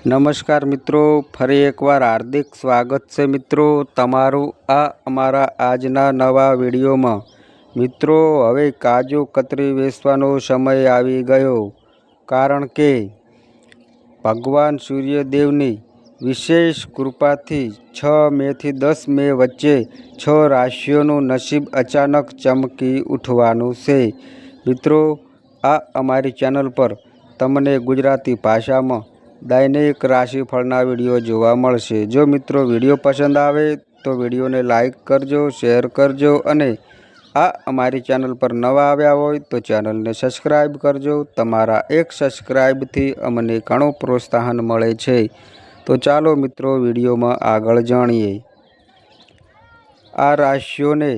નમસ્કાર મિત્રો, ફરી એકવાર હાર્દિક સ્વાગત છે મિત્રો તમારું આ અમારા આજના નવા વિડીયોમાં। મિત્રો, હવે કાજુ કતરી વેચવાનો સમય આવી ગયો, કારણ કે ભગવાન સૂર્યદેવની વિશેષ કૃપાથી 6 મેથી 10 મે વચ્ચે 6 રાશિઓનું નસીબ અચાનક ચમકી ઉઠવાનું છે। મિત્રો, આ અમારી ચેનલ પર તમને ગુજરાતી ભાષામાં દૈનિક રાશિફળના વિડીયો જોવા મળશે। જો મિત્રો વિડીયો પસંદ આવે તો વિડીયોને લાઈક કરજો, શેર કરજો અને આ અમારી ચેનલ પર નવા આવ્યા હોય તો ચેનલને સબસ્ક્રાઈબ કરજો। તમારા એક સબસ્ક્રાઈબથી અમને ઘણું પ્રોત્સાહન મળે છે। તો ચાલો મિત્રો વિડીયોમાં આગળ જાણીએ। આ રાશિઓને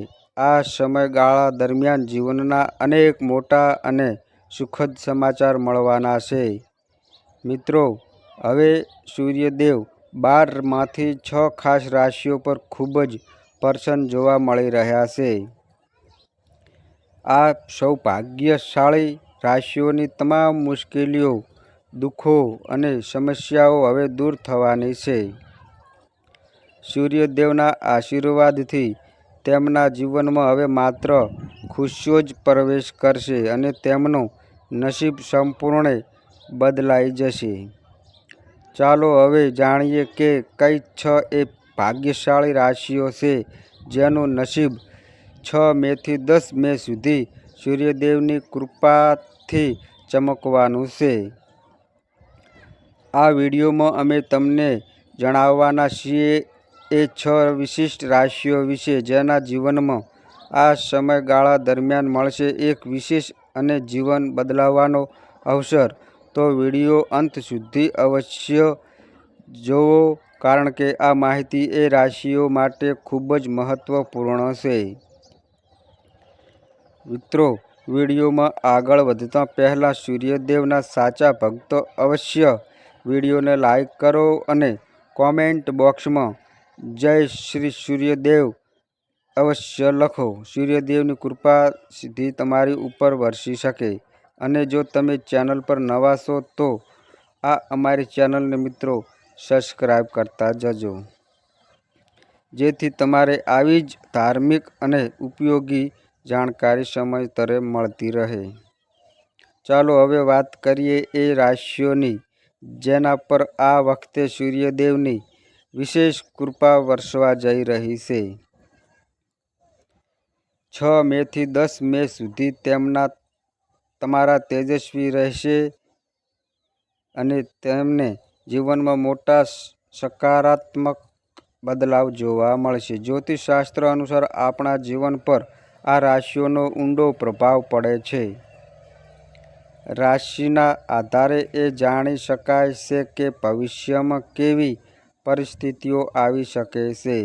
આ સમયગાળા દરમિયાન જીવનના અનેક મોટા અને સુખદ સમાચાર મળવાના છે। મિત્રો, હવે સૂર્યદેવ 12માંથી 6 ખાસ રાશિઓ પર ખૂબ જ પ્રસન્ન જોવા મળી રહ્યા છે। આ સૌભાગ્યશાળી રાશિઓની તમામ મુશ્કેલીઓ, દુઃખો અને સમસ્યાઓ હવે દૂર થવાની છે। સૂર્યદેવના આશીર્વાદથી તેમના જીવનમાં હવે માત્ર ખુશીઓ જ પ્રવેશ કરશે અને તેમનું નસીબ સંપૂર્ણ બદલાઈ જશે। ચાલો હવે જાણીએ કે કઈ 6 એ ભાગ્યશાળી રાશિઓ છે જેનું નસીબ 6 મેથી 10 મે સુધી સૂર્યદેવની કૃપાથી ચમકવાનું છે। આ વિડીયોમાં અમે તમને જણાવવાના છીએ એ 6 વિશિષ્ટ રાશિઓ વિશે જેના જીવનમાં આ સમયગાળા દરમિયાન મળશે એક વિશેષ અને જીવન બદલવાનો અવસર। તો વિડીયો અંત સુધી અવશ્ય જુઓ, કારણ કે આ માહિતી એ રાશિઓ માટે ખૂબ જ મહત્વપૂર્ણ છે। મિત્રો, વિડીયોમાં આગળ વધતા પહેલાં સૂર્યદેવના સાચા ભક્તો અવશ્ય વિડીયોને લાઈક કરો અને કોમેન્ટ બોક્સમાં જય શ્રી સૂર્યદેવ અવશ્ય લખો। સૂર્યદેવની કૃપા સીધી તમારી ઉપર વરસી શકે। અને જો તમે ચેનલ પર નવા છો તો આ અમારી ચેનલને મિત્રો સબસ્ક્રાઈબ કરતા જજો, જેથી તમારે આવી જ ધાર્મિક અને ઉપયોગી જાણકારી સમયસર મળતી રહે। ચાલો હવે વાત કરીએ એ રાશિઓની જેના પર આ વખતે સૂર્યદેવની વિશેષ કૃપા વરસવા જઈ રહી છે। 6 મેથી 10 મે સુધી તમારા તેજસ્વી રહેશે અને તેમને જીવનમાં મોટા સકારાત્મક બદલાવ જોવા મળશે। જ્યોતિષશાસ્ત્ર અનુસાર આપણા જીવન પર આ રાશિઓનો ઊંડો પ્રભાવ પડે છે। રાશિના આધારે એ જાણી શકાય છે કે ભવિષ્યમાં કેવી પરિસ્થિતિઓ આવી શકે છે।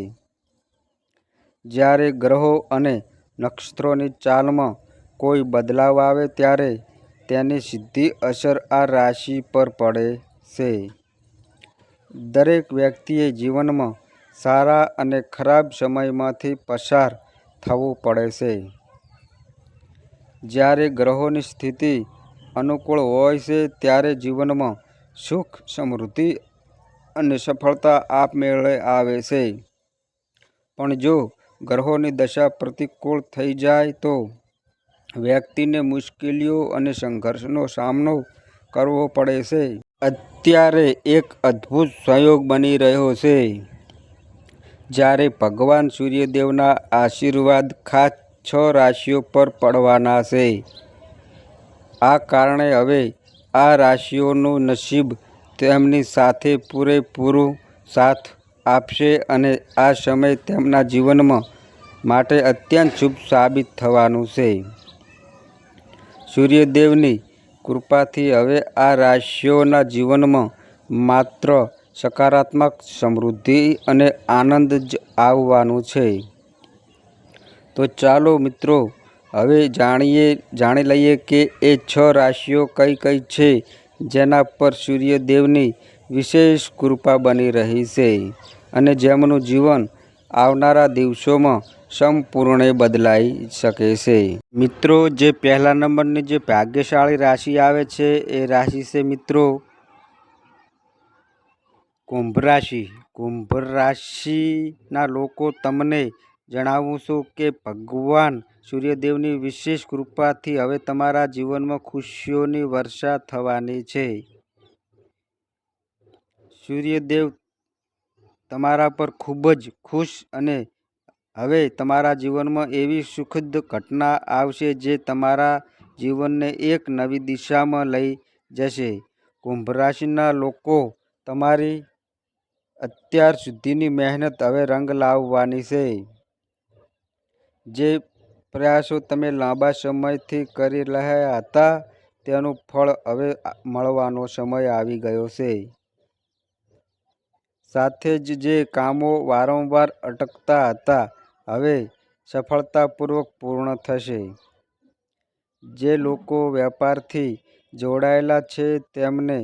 જ્યારે ગ્રહો અને નક્ષત્રોની ચાલમાં કોઈ બદલાવ આવે ત્યારે તેની સીધી અસર આ રાશિ પર પડે છે। દરેક વ્યક્તિએ જીવનમાં સારા અને ખરાબ સમયમાંથી પસાર થવું પડે છે। જ્યારે ગ્રહોની સ્થિતિ અનુકૂળ હોય છે ત્યારે જીવનમાં સુખ, સમૃદ્ધિ અને સફળતા આપમેળે આવે છે। પણ જો ગ્રહોની દશા પ્રતિકૂળ થઈ જાય તો વ્યક્તિને મુશ્કેલીઓ અને સંઘર્ષનો સામનો કરવો પડે છે। અત્યારે એક અદ્ભુત સંયોગ બની રહ્યો છે જ્યારે ભગવાન સૂર્યદેવના આશીર્વાદ ખાસ 6 રાશિઓ પર પડવાના છે। આ કારણે હવે આ રાશિઓનું નસીબ તેમની સાથે પૂરેપૂરો સાથ આપશે અને આ સમય તેમના જીવનમાં માટે અત્યંત શુભ સાબિત થવાનું છે। સૂર્યદેવની કૃપાથી હવે આ રાશિઓના જીવનમાં માત્ર સકારાત્મક સમૃદ્ધિ અને આનંદ જ આવવાનું છે। તો ચાલો મિત્રો હવે જાણી લઈએ કે એ 6 રાશિઓ કઈ કઈ છે જેના પર સૂર્યદેવની વિશેષ કૃપા બની રહી છે અને જેમનું જીવન આવનારા દિવસોમાં સંપૂર્ણ બદલાઈ શકે છે। મિત્રો, જે પહેલા નંબરની જે ભાગ્યશાળી રાશિ આવે છે એ રાશિ છે મિત્રો કુંભ રાશિના લોકો તમને જણાવું છું કે ભગવાન સૂર્યદેવની વિશેષ કૃપાથી હવે તમારા જીવનમાં ખુશીઓની વર્ષા થવાની છે. સૂર્યદેવ તમારા પર ખૂબ જ ખુશ અને હવે તમારા જીવનમાં એવી સુખદ ઘટના આવશે જે તમારા જીવનને એક નવી દિશામાં લઈ જશે. કુંભ રાશિના લોકો, તમારી અત્યાર સુધીની મહેનત હવે રંગ લાવવાની છે. જે પ્રયાસો તમે લાંબા સમયથી કરી રહ્યા હતા તેનું ફળ હવે મળવાનો સમય આવી ગયો છે. સાથે જ જે કામો વારંવાર અટકતા હતા હવે સફળતાપૂર્વક પૂર્ણ થશે. જે લોકો વેપારથી જોડાયેલા છે તેમને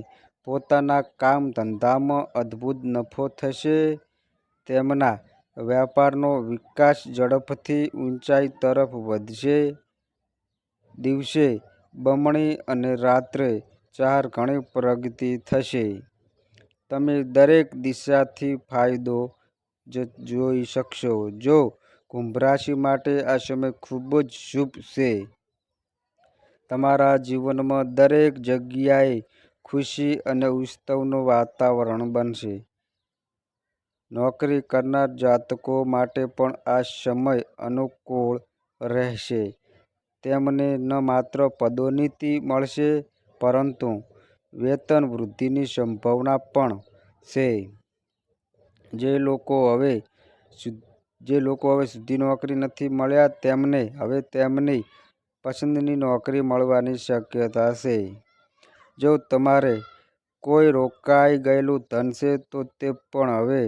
પોતાના કામ ધંધામાં અદ્ભુત નફો થશે. તેમના વેપારનો વિકાસ ઝડપથી ઊંચાઈ તરફ વધશે. દિવસે બમણી અને રાત્રે 4 ગણી પ્રગતિ થશે. તમે દરેક દિશાથી ફાયદો જોઈ શકશો. જો કુંભ રાશિ માટે આ સમય ખૂબ જ શુભ છે. તમારા જીવનમાં દરેક જગ્યાએ ખુશી અને ઉત્સવનું વાતાવરણ બનશે. નોકરી કરનાર જાતકો માટે પણ આ સમય અનુકૂળ રહેશે. તેમને ન માત્ર પદોન્નતિ મળશે પરંતુ વેતન વૃદ્ધિની સંભાવના પણ છે. જે લોકો હવે સુધી નોકરી નથી મળ્યા તેમને હવે તેમની પસંદની નોકરી મળવાની શક્યતા છે. જો તમારે કોઈ રોકાઈ ગયેલું ધન છે તો તે પણ હવે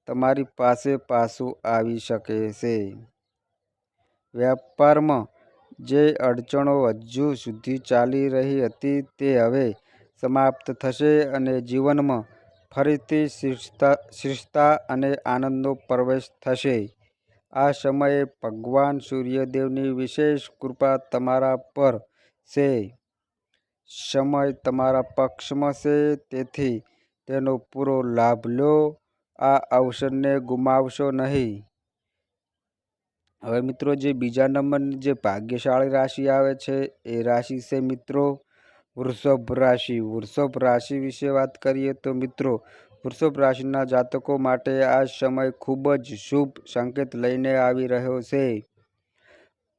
તમારી પાસે પાછું આવી શકે છે. વેપારમાં જે અડચણો હજુ સુધી ચાલી રહી હતી તે હવે સમાપ્ત થશે અને જીવનમાં ફરીથી સ્થિરતા અને આનંદનો પ્રવેશ થશે. આ સમયે ભગવાન સૂર્યદેવની વિશેષ કૃપા તમારા પર છે. સમય તમારા પક્ષમાં છે તેથી તેનો પૂરો લાભ લો. આ અવસરને ગુમાવશો નહીં. હવે મિત્રો, જે બીજા નંબરની જે ભાગ્યશાળી રાશિ આવે છે એ રાશિ છે મિત્રો વૃષભ રાશિ. વૃષભ રાશિ વિશે વાત કરીએ તો મિત્રો, વૃષભ રાશિના જાતકો માટે આ સમય ખૂબ જ શુભ સંકેત લઈને આવી રહ્યો છે.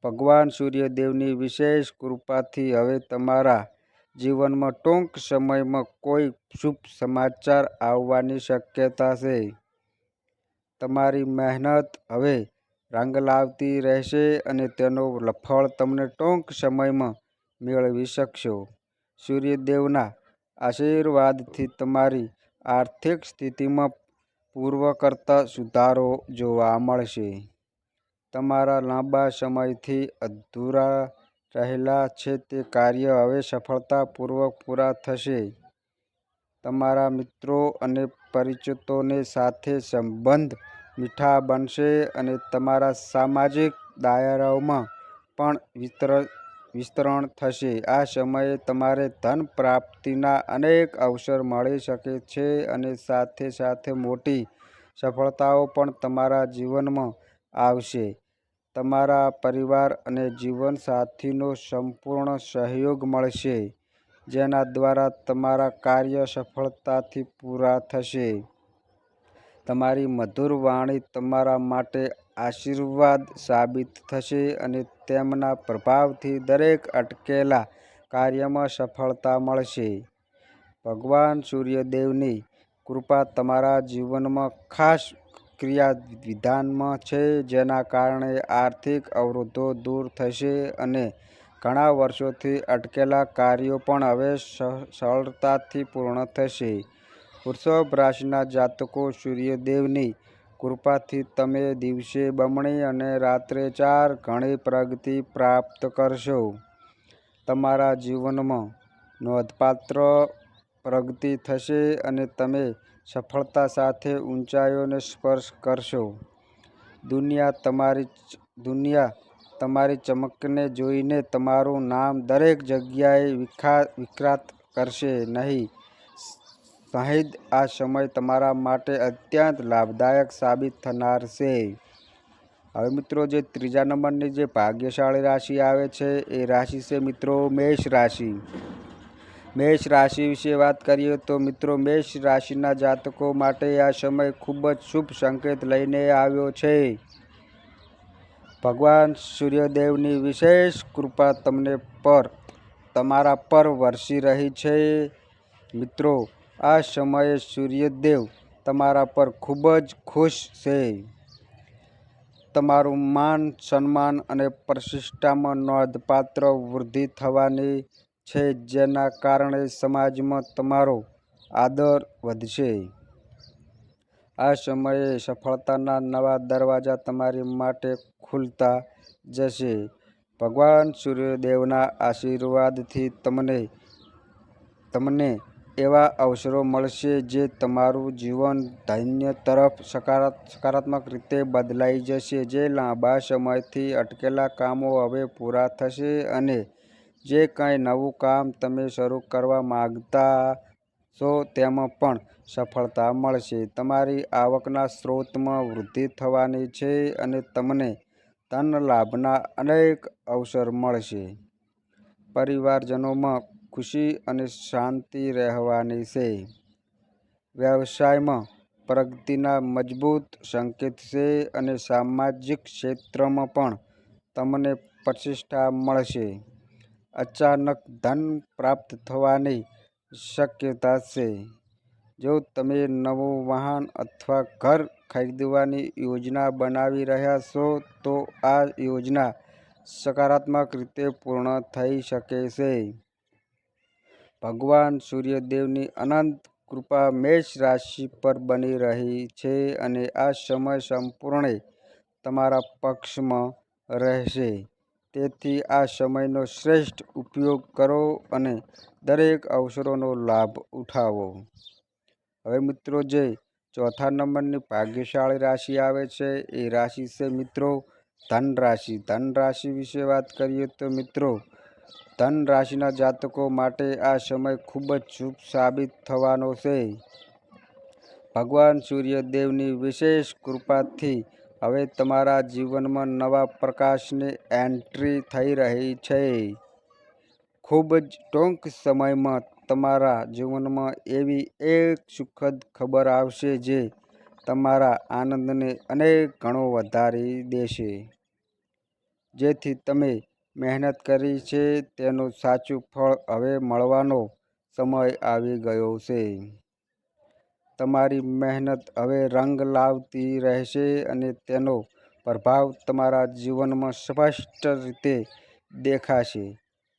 ભગવાન સૂર્યદેવની વિશેષ કૃપાથી હવે તમારા જીવનમાં ટૂંક સમયમાં કોઈ શુભ સમાચાર આવવાની શક્યતા છે. તમારી મહેનત હવે રંગ લાવતી રહેશે અને તેનું ફળ તમે ટૂંક સમયમાં મેળવી શકશો. સૂર્યદેવના આશીર્વાદથી તમારી આર્થિક સ્થિતિમાં પૂર્વ કરતાં સુધારો જોવા મળશે. તમારા લાંબા સમયથી અધૂરા રહેલા છે તે કાર્ય હવે સફળતાપૂર્વક પૂરા થશે. તમારા મિત્રો અને પરિચિતોને સાથે સંબંધ મીઠા બનશે અને તમારા સામાજિક દાયરાઓમાં પણ વિસ્તરણ થશે. આ સમયે તમારે ધન પ્રાપ્તિના અનેક અવસર મળી શકે છે અને સાથે સાથે મોટી સફળતાઓ પણ તમારા જીવનમાં આવશે. તમારા પરિવાર અને જીવનસાથીનો સંપૂર્ણ સહયોગ મળશે, જેના દ્વારા તમારા કાર્ય સફળતાથી પૂરા થશે. તમારી મધુર વાણી તમારા માટે આશીર્વાદ સાબિત થશે અને તેમના પ્રભાવથી દરેક અટકેલા કાર્યમાં સફળતા મળશે. ભગવાન સૂર્યદેવની કૃપા તમારા જીવનમાં ખાસ ક્રિયાવિધાનમાં છે, જેના કારણે આર્થિક અવરોધો દૂર થશે અને ઘણા વર્ષોથી અટકેલા કાર્યો પણ હવે સરળતાથી પૂર્ણ થશે. વૃષભ રાશિના જાતકો, સૂર્યદેવની કૃપાથી તમે દિવસે બમણી અને રાત્રે 4 ગણી પ્રગતિ પ્રાપ્ત કરશો. તમારા જીવનમાં નોંધપાત્ર પ્રગતિ થશે અને તમે સફળતા સાથે ઊંચાઈઓને સ્પર્શ કરશો. દુનિયા તમારી ચમકને જોઈને તમારું નામ દરેક જગ્યાએ વિખ્યાત કરશે. નહીં સહિત આ સમય તમારા માટે અત્યંત લાભદાયક સાબિત થનાર છે. હવે મિત્રો જે ત્રીજા નંબરની જે ભાગ્યશાળી રાશિ આવે છે એ રાશિ છે મિત્રો મેષ રાશિ. મેષ રાશિ વિશે વાત કરીએ તો મિત્રો મેષ રાશિના જાતકો માટે આ સમય ખૂબ જ શુભ સંકેત લઈને આવ્યો છે. ભગવાન સૂર્યદેવની વિશેષ કૃપા તમારા પર વરસી રહી છે. મિત્રો આ સમયે સૂર્યદેવ તમારા પર ખૂબ જ ખુશ છે. તમારું માન સન્માન અને પ્રતિષ્ઠામાં નોંધપાત્ર વૃદ્ધિ થવાની છે, જેના કારણે સમાજમાં તમારો આદર વધશે. આ સમયે સફળતાના નવા દરવાજા તમારી માટે ખુલતા જશે. ભગવાન સૂર્યદેવના આશીર્વાદથી તમને એવા અવસરો મળશે જે તમારું જીવન ધન્ય તરફ સકારાત્મક રીતે બદલાઈ જશે. જે લાંબા સમયથી અટકેલા કામો હવે પૂરા થશે અને જે કંઈ નવું કામ તમે શરૂ કરવા માંગતા છો તેમાં પણ સફળતા મળશે. તમારી આવકના સ્ત્રોતમાં વૃદ્ધિ થવાની છે અને તમને ધન લાભના અનેક અવસર મળશે. પરિવારજનોમાં ખુશી અને શાંતિ રહેવાની છે. વ્યવસાયમાં પ્રગતિના મજબૂત સંકેત છે અને સામાજિક ક્ષેત્રમાં પણ તમને પ્રતિષ્ઠા મળશે. અચાનક ધન પ્રાપ્ત થવાની શક્યતા છે. જો તમે નવું વાહન અથવા ઘર ખરીદવાની યોજના બનાવી રહ્યા છો તો આ યોજના સકારાત્મક રીતે પૂર્ણ થઈ શકે છે. ભગવાન સૂર્યદેવની અનંત કૃપા મેષ રાશિ પર બની રહી છે અને આ સમય સંપૂર્ણ તમારા પક્ષમાં રહેશે. તેથી આ સમયનો શ્રેષ્ઠ ઉપયોગ કરો અને દરેક અવસરોનો લાભ ઉઠાવો. હવે મિત્રો જે ચોથા નંબરની ભાગ્યશાળી રાશિ આવે છે એ રાશિ છે મિત્રો ધન રાશિ. ધન રાશિ વિશે વાત કરીએ તો મિત્રો ધન રાશિના જાતકો માટે આ સમય ખૂબ જ શુભ સાબિત થવાનો છે. ભગવાન સૂર્યદેવની વિશેષ કૃપાથી હવે તમારા જીવનમાં નવા પ્રકાશની એન્ટ્રી થઈ રહી છે. ખૂબ જ ટૂંક સમયમાં તમારા જીવનમાં એવી એક સુખદ ખબર આવશે જે તમારા આનંદને અનેક ગણો વધારી દેશે. જેથી તમે મહેનત કરી છે તેનું સાચું ફળ હવે મળવાનો સમય આવી ગયો છે. તમારી મહેનત હવે રંગ લાવતી રહેશે અને તેનો પ્રભાવ તમારા જીવનમાં સ્પષ્ટ રીતે દેખાશે.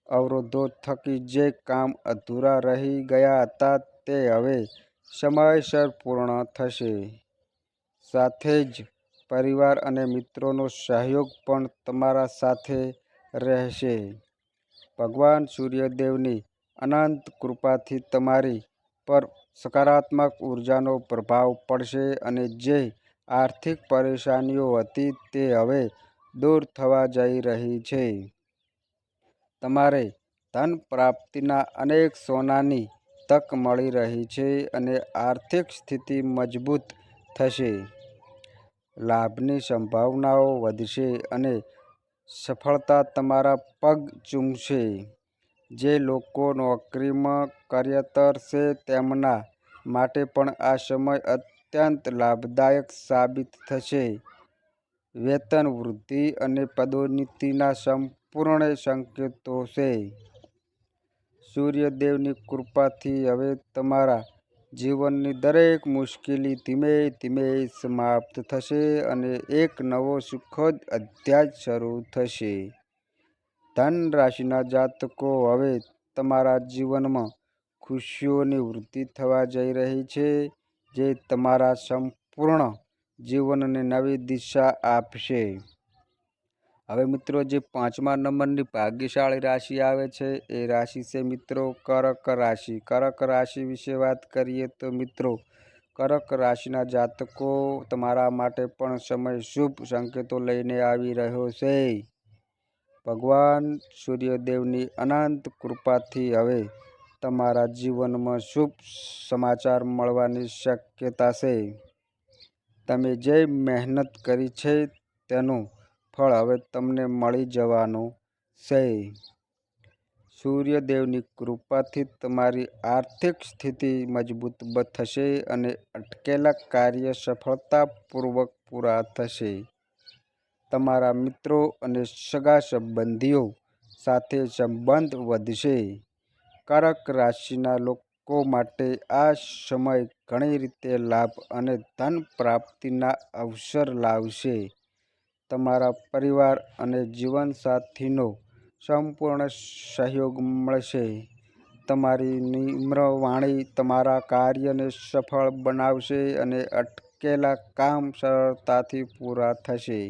અવરોધો થકી જે કામ અધૂરા રહી ગયા હતા તે હવે સમયસર પૂર્ણ થશે. સાથે જ પરિવાર અને મિત્રોનો સહયોગ પણ તમારા સાથે રહેશે. ભગવાન સૂર્યદેવની અનંત કૃપાથી તમારી પર સકારાત્મક ઉર્જાનો પ્રભાવ પડશે અને જે આર્થિક પરેશાનીઓ હતી તે હવે દૂર થવા જઈ રહી છે. તમારે ધન પ્રાપ્તિના અનેક સોનાની તક મળી રહી છે અને આર્થિક સ્થિતિ મજબૂત થશે. લાભની સંભાવનાઓ વધશે અને સફળતા તમારા પગ ચૂમશે. જે લોકો નોકરીમાં કાર્યરત છે તેમના માટે પણ આ સમય અત્યંત લાભદાયક સાબિત થશે. વેતન વૃદ્ધિ અને પદોન્નતિના સંપૂર્ણ સંકેતો છે. સૂર્યદેવની કૃપાથી હવે તમારા જીવનની દરેક મુશ્કેલી ધીમે ધીમે સમાપ્ત થશે અને એક નવો સુખદ અધ્યાય શરૂ થશે. ધન રાશિના જાતકો હવે તમારા જીવનમાં ખુશીઓની વૃદ્ધિ થવા જઈ રહી છે જે તમારા સંપૂર્ણ જીવનને નવી દિશા આપશે. હવે મિત્રો જે પાંચમા નંબરની ભાગ્યશાળી રાશિ આવે છે એ રાશિ છે મિત્રો કર્ક રાશિ. કર્ક રાશિ વિશે વાત કરીએ તો મિત્રો કર્ક રાશિના જાતકો તમારા માટે પણ સમય શુભ સંકેતો લઈને આવી રહ્યો છે. ભગવાન સૂર્યદેવની અનંત કૃપાથી હવે તમારા જીવનમાં શુભ સમાચાર મળવાની શક્યતા છે. તમે જે મહેનત કરી છે તેનું ફળ હવે તમને મળી જવાનું છે. સૂર્યદેવની કૃપાથી તમારી આર્થિક સ્થિતિ મજબૂત થશે અને અટકેલા કાર્ય સફળતાપૂર્વક પૂરા થશે. તમારા મિત્રો અને સગા સંબંધીઓ સાથે સંબંધ વધશે. કર્ક રાશિના લોકો માટે આ સમય ઘણી રીતે લાભ અને ધન પ્રાપ્તિના અવસર લાવશે. તમારા પરિવાર અને જીવનસાથીનો સંપૂર્ણ સહયોગ મળશે. તમારી નિમ્ર વાણી તમારા કાર્યને સફળ બનાવશે અને અટકેલા કામ સરળતાથી પૂરા થશે.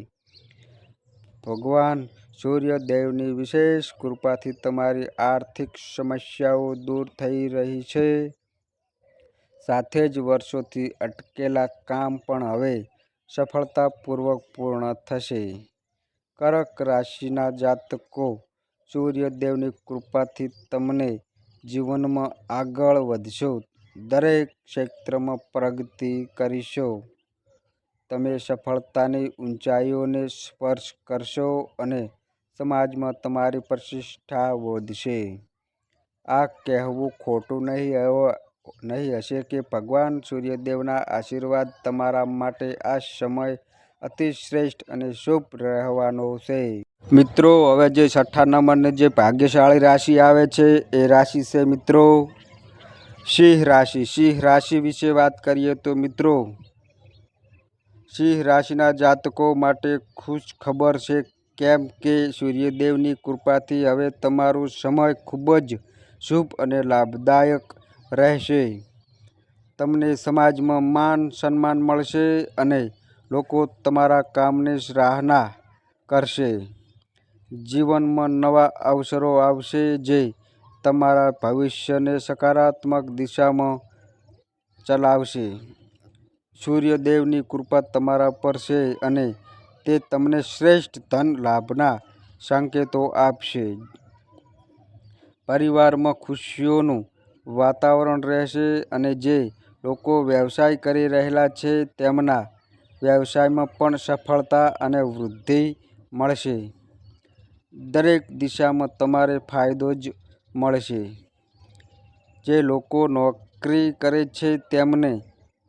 ભગવાન સૂર્યદેવની વિશેષ કૃપાથી તમારી આર્થિક સમસ્યાઓ દૂર થઈ રહી છે. સાથે જ વર્ષોથી અટકેલા કામ પણ હવે સફળતાપૂર્વક પૂર્ણ થશે. કર્ક રાશિના જાતકો સૂર્યદેવની કૃપાથી તમને જીવનમાં આગળ વધશો. દરેક ક્ષેત્રમાં પ્રગતિ કરશો. તમે સફળતાની ઊંચાઈઓને સ્પર્શ કરશો અને સમાજમાં તમારી પ્રતિષ્ઠા વધશે. આ કહેવું ખોટું નહીં હશે કે ભગવાન સૂર્યદેવના આશીર્વાદ તમારા માટે આ સમય અતિ શ્રેષ્ઠ અને શુભ રહેવાનો છે. મિત્રો, હવે જે 6થા નંબરની જે ભાગ્યશાળી રાશિ આવે છે એ રાશિ છે મિત્રો સિંહ રાશિ. સિંહ રાશિ વિશે વાત કરીએ તો મિત્રો, સિંહ રાશિના જાતકો માટે ખુશ ખબર છે, કેમ કે સૂર્યદેવની કૃપાથી હવે તમારો સમય ખૂબ જ શુભ અને લાભદાયક રહેશે. તમને સમાજમાં માન સન્માન મળશે અને લોકો તમારા કામની સરાહના કરશે. જીવનમાં નવા અવસરો આવશે જે તમારા ભવિષ્યને સકારાત્મક દિશામાં ચલાવશે. સૂર્યદેવની કૃપા તમારા પર છે અને તે તમને શ્રેષ્ઠ ધન લાભના સંકેતો આપશે. પરિવારમાં ખુશીઓનું વાતાવરણ રહેશે અને જે લોકો વ્યવસાય કરી રહેલા છે તેમના વ્યવસાયમાં પણ સફળતા અને વૃદ્ધિ મળશે. દરેક દિશામાં તમારે ફાયદો જ મળશે. જે લોકો નોકરી કરે છે તેમને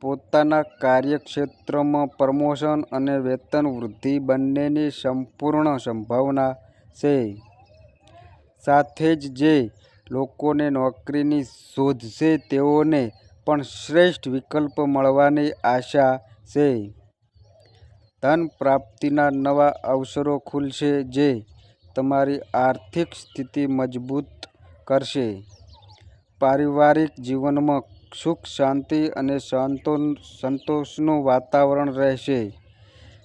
પોતાના કાર્યક્ષેત્રમાં પ્રમોશન અને વેતન વૃદ્ધિ બંનેની સંપૂર્ણ સંભાવના છે. સાથે જ જે લોકોને નોકરીની શોધ છે તેઓને પણ શ્રેષ્ઠ વિકલ્પ મળવાની આશા છે. ધન પ્રાપ્તિના નવા અવસરો ખુલશે જે તમારી આર્થિક સ્થિતિ મજબૂત કરશે. પારિવારિક જીવનમાં સુખ શાંતિ અને સંતોષનું વાતાવરણ રહેશે.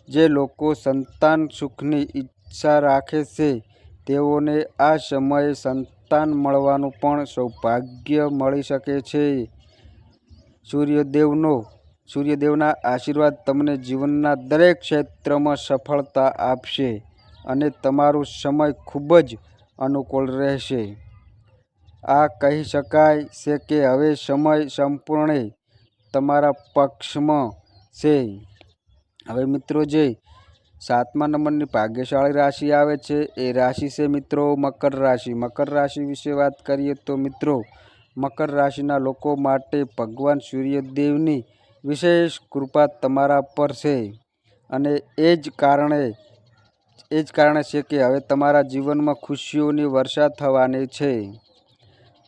જે લોકો સંતાન સુખની ઈચ્છા રાખે છે તેઓને આ સમયે સંતાન મળવાનું પણ સૌભાગ્ય મળી શકે છે. સૂર્યદેવના આશીર્વાદ તમને જીવનના દરેક ક્ષેત્રમાં સફળતા આપશે અને તમારો સમય ખૂબ જ અનુકૂળ રહેશે. આ કહી શકાય છે કે હવે સમય સંપૂર્ણ તમારા પક્ષમાં છે. હવે મિત્રો, જે 7મા નંબરની ભાગ્યશાળી રાશિ આવે છે એ રાશિ છે મિત્રો મકર રાશિ. મકર રાશિ વિશે વાત કરીએ તો મિત્રો, મકર રાશિના લોકો માટે ભગવાન સૂર્યદેવની વિશેષ કૃપા તમારા પર છે અને એ જ કારણે છે કે હવે તમારા જીવનમાં ખુશીઓની વર્ષા થવાની છે.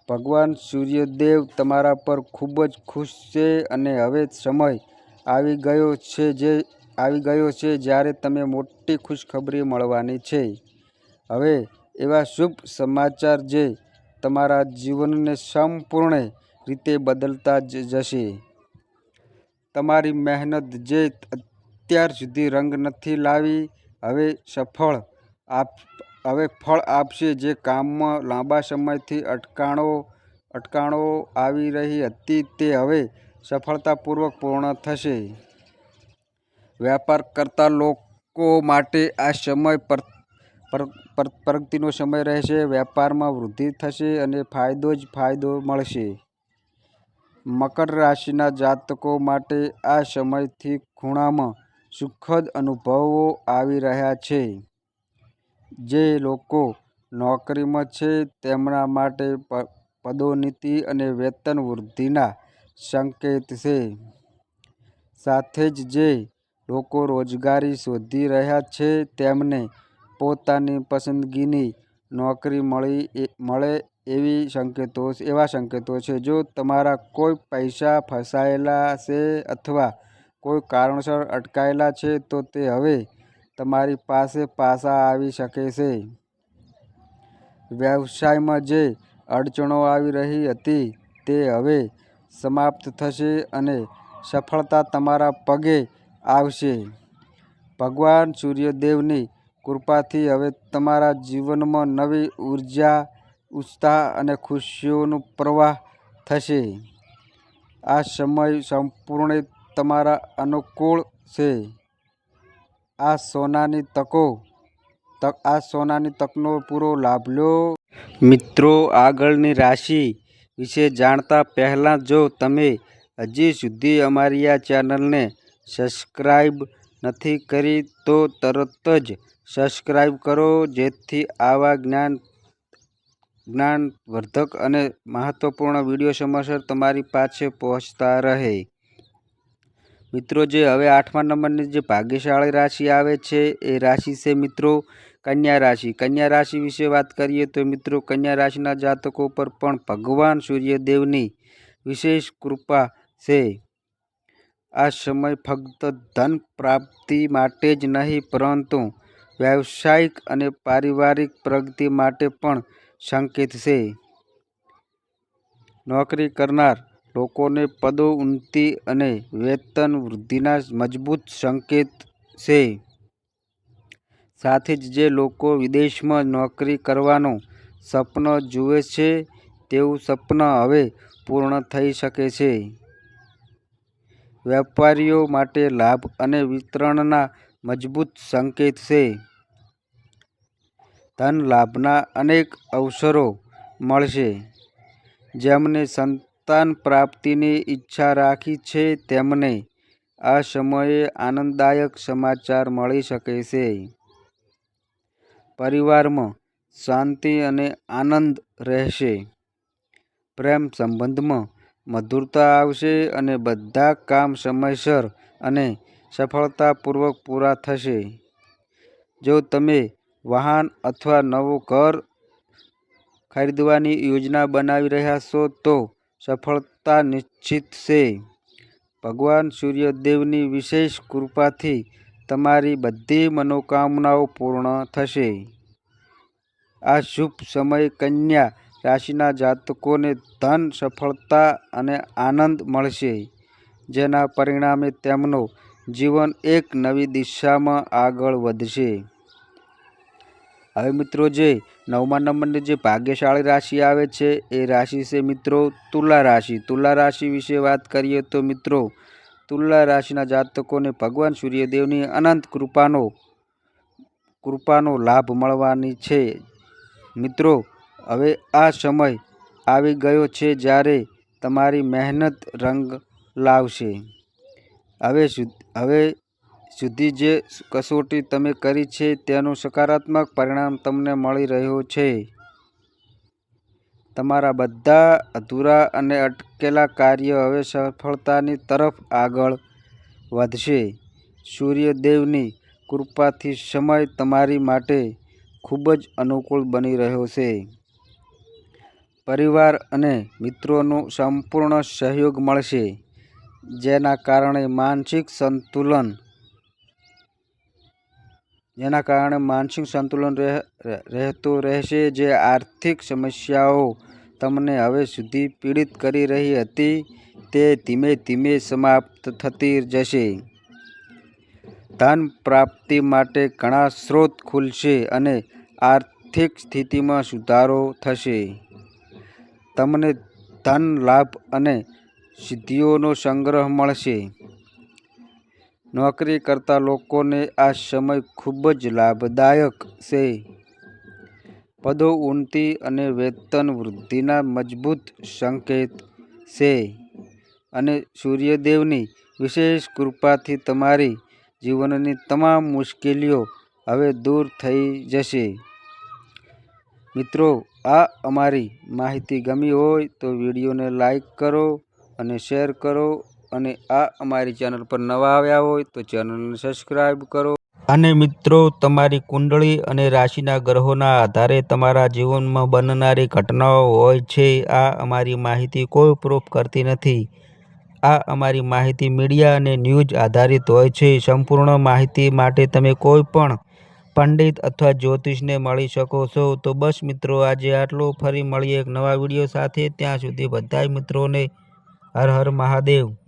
ભગવાન સૂર્યદેવ તમારા પર ખૂબ જ ખુશ છે અને હવે સમય આવી ગયો છે જ્યારે તમે મોટી ખુશખબરી મળવાની છે. હવે એવા શુભ સમાચાર જે તમારા જીવનને સંપૂર્ણ રીતે બદલતા જશે. તમારી મહેનત જે અત્યાર સુધી રંગ નથી લાવી હવે ફળ આપશે. જે કામમાં લાંબા સમયથી અટકણો આવી રહી હતી તે હવે સફળતાપૂર્વક પૂર્ણ થશે. વ્યાપાર કરતા લોકો માટે આ સમય પ્રગતિનો સમય રહેશે. વેપારમાં વૃદ્ધિ થશે અને ફાયદો જ ફાયદો મળશે. મકર રાશિના જાતકો માટે આ સમયથી ખૂણામાં સુખદ અનુભવો આવી રહ્યા છે. જે લોકો નોકરીમાં છે તેમના માટે પદોન્નતિ અને વેતન વૃદ્ધિના સંકેત છે. સાથે જ જે લોકો રોજગારી શોધી રહ્યા છે તેમને પોતાની પસંદગીની નોકરી મળે એવા સંકેતો છે. જો તમારા કોઈ પૈસા ફસાયેલા છે અથવા કોઈ કારણસર અટકાયેલા છે તો તે હવે તમારી પાસે પાછા આવી શકે છે. વ્યવસાયમાં જે અડચણો આવી રહી હતી તે હવે સમાપ્ત થશે અને સફળતા તમારા પગે આવશે. ભગવાન સૂર્યદેવની કૃપાથી હવે તમારા જીવનમાં નવી ઉર્જા, ઉત્સાહ અને ખુશીઓનો પ્રવાહ થશે. આ સમય સંપૂર્ણ તમારા અનુકૂળ છે. આ સોનાની તકનો પૂરો લાભ લો. મિત્રો, આગળની રાશિ વિશે જાણતા પહેલાં જો તમે હજી સુધી અમારી આ ચેનલને સબસ્ક્રાઇબ નથી કરી તો તરત જ સબસ્ક્રાઇબ કરો, જેથી આવા જ્ઞાનવર્ધક અને મહત્વપૂર્ણ વિડીયો સમયસર તમારી પાસે પહોંચતા રહે. મિત્રો, જે હવે 8મા નંબરની જે ભાગ્યશાળી રાશિ આવે છે એ રાશિ છે મિત્રો કન્યા રાશિ. કન્યા રાશિ વિશે વાત કરીએ તો મિત્રો, કન્યા રાશિના જાતકો પર પણ ભગવાન સૂર્યદેવની વિશેષ કૃપા છે. આ સમય ફક્ત ધન પ્રાપ્તિ માટે જ નહીં પરંતુ વ્યવસાયિક અને પારિવારિક પ્રગતિ માટે પણ સંકેત છે. નોકરી કરનાર લોકોને પદોન્નતિ અને વેતન વૃદ્ધિના મજબૂત સંકેત છે. સાથે જ જે લોકો વિદેશમાં નોકરી કરવાનું સપનું જુએ છે તેવું સપનું હવે પૂર્ણ થઈ શકે છે. વેપારીઓ માટે લાભ અને વિસ્તરણના મજબૂત સંકેત છે. ધન લાભના અનેક અવસરો મળશે. જેમને સંતાન પ્રાપ્તિની ઈચ્છા રાખી છે તેમને આ સમયે આનંદદાયક સમાચાર મળી શકે છે. પરિવારમાં શાંતિ અને આનંદ રહેશે. પ્રેમ સંબંધમાં મધુરતા આવશે અને બધા કામ સમયસર અને સફળતાપૂર્વક પૂરા થશે. જો તમે વાહન અથવા નવું ઘર ખરીદવાની યોજના બનાવી રહ્યા છો તો સફળતા નિશ્ચિત છે. ભગવાન સૂર્યદેવની વિશેષ કૃપાથી તમારી બધી મનોકામનાઓ પૂર્ણ થશે. આ શુભ સમયે કન્યા રાશિના જાતકોને ધન, સફળતા અને આનંદ મળશે, જેના પરિણામે તેમનું જીવન એક નવી દિશામાં આગળ વધશે. હવે મિત્રો, જે 9મા નંબરની જે ભાગ્યશાળી રાશિ આવે છે એ રાશિ છે મિત્રો તુલા રાશિ. તુલા રાશિ વિશે વાત કરીએ તો મિત્રો, તુલા રાશિના જાતકોને ભગવાન સૂર્યદેવની અનંત કૃપાનો લાભ મળવાની છે. મિત્રો, હવે આ સમય આવી ગયો છે જ્યારે તમારી મહેનત રંગ લાવશે. હવે સુધી જે કસોટી તમે કરી છે તેનું સકારાત્મક પરિણામ તમને મળી રહ્યું છે. તમારા બધા અધૂરા અને અટકેલા કાર્ય હવે સફળતાની તરફ આગળ વધશે. સૂર્યદેવની કૃપાથી સમય તમારી માટે ખૂબ જ અનુકૂળ બની રહ્યો છે. પરિવાર અને મિત્રોનો સંપૂર્ણ સહયોગ મળશે, જેના કારણે માનસિક સંતુલન રહેતું રહેશે. જે આર્થિક સમસ્યાઓ તમને હવે સુધી પીડિત કરી રહી હતી તે ધીમે ધીમે સમાપ્ત થતી જશે. ધન પ્રાપ્તિ માટે ઘણા સ્ત્રોત ખુલશે અને આર્થિક સ્થિતિમાં સુધારો થશે. તમને ધન લાભ અને સિદ્ધિઓનો સંગ્રહ મળશે. નોકરી કરતા લોકોને આ સમય ખૂબ જ લાભદાયક છે. પદો ઉન્નતિ અને વેતન વૃદ્ધિના મજબૂત સંકેત છે અને સૂર્યદેવની વિશેષ કૃપાથી તમારી જીવનની તમામ મુશ્કેલીઓ હવે દૂર થઈ જશે. મિત્રો, આ અમારી માહિતી ગમી હોય તો વિડીયોને લાઈક કરો અને શેર કરો અને આ અમારી ચેનલ પર નવા આવ્યા હોય તો ચેનલને સબસ્ક્રાઈબ કરો. અને મિત્રો, તમારી કુંડળી અને રાશિના ગ્રહોના આધારે તમારા જીવનમાં બનનારી ઘટનાઓ હોય છે. આ અમારી માહિતી કોઈ પ્રૂફ કરતી નથી. આ અમારી માહિતી મીડિયા અને ન્યૂઝ આધારિત હોય છે. સંપૂર્ણ માહિતી માટે તમે કોઈ પણ પંડિત અથવા જ્યોતિષને મળી શકો છો. તો બસ મિત્રો, આજે આટલું. ફરી મળીએ એક નવા વિડીયો સાથે. ત્યાં સુધી બધાય મિત્રોને હર હર મહાદેવ.